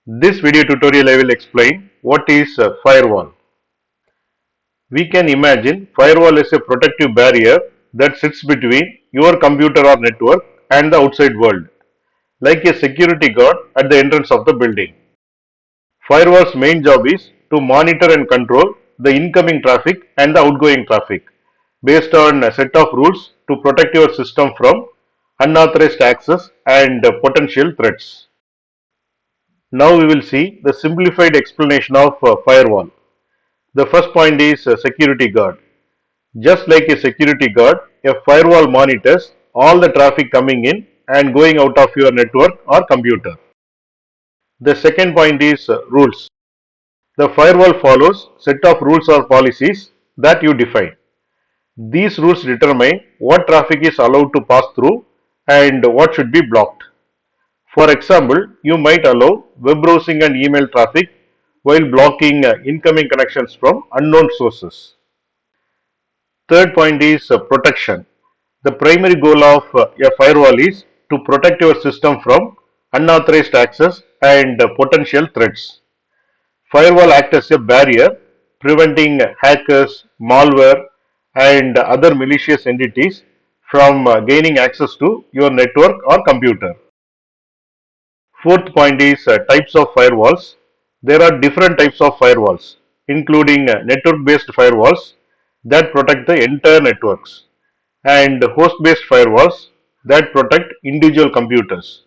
This video tutorial I will explain what is a firewall. We can imagine firewall as a protective barrier that sits between your computer or network and the outside world, like a security guard at the entrance of the building. Firewall's main job is to monitor and control the incoming traffic and the outgoing traffic based on a set of rules to protect your system from unauthorized access and potential threats. Now we will see the simplified explanation of firewall. The first point is security guard. Just like a security guard, a firewall monitors all the traffic coming in and going out of your network or computer. The second point is rules. The firewall follows set of rules or policies that you define. These rules determine what traffic is allowed to pass through and what should be blocked. For example, you might allow web browsing and email traffic while blocking incoming connections from unknown sources. Third point is protection. The primary goal of a firewall is to protect your system from unauthorized access and potential threats. Firewall act as a barrier preventing hackers, malware and other malicious entities from gaining access to your network or computer. Fourth point is types of firewalls. There are different types of firewalls, including network based firewalls that protect the entire networks, and host based firewalls that protect individual computers.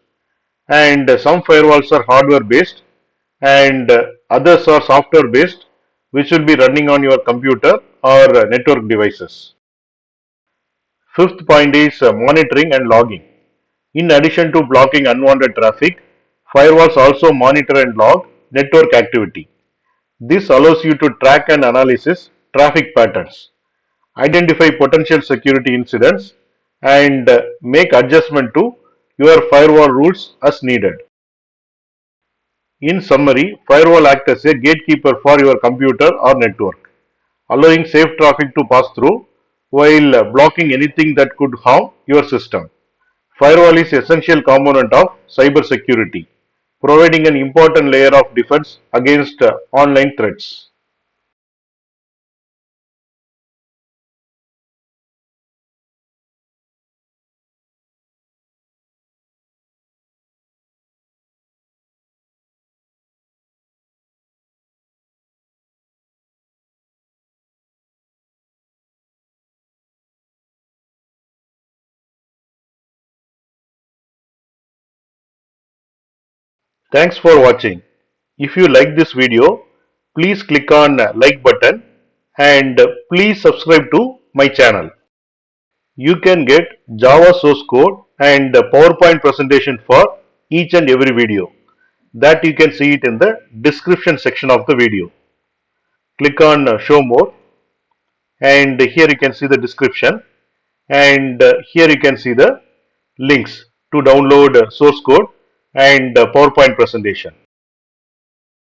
And some firewalls are hardware based, and others are software based, which will be running on your computer or network devices. Fifth point is monitoring and logging. In addition to blocking unwanted traffic, firewalls also monitor and log network activity. This allows you to track and analyze traffic patterns, identify potential security incidents, and make adjustment to your firewall rules as needed. In summary, firewall acts as a gatekeeper for your computer or network, allowing safe traffic to pass through while blocking anything that could harm your system. Firewall is essential component of cybersecurity, providing an important layer of defense against online threats. Thanks for watching. If you like this video, please click on like button and please subscribe to my channel. You can get Java source code and PowerPoint presentation for each and every video. That you can see it in the description section of the video. Click on show more, and here you can see the description, and here you can see the links to download source code and PowerPoint presentation.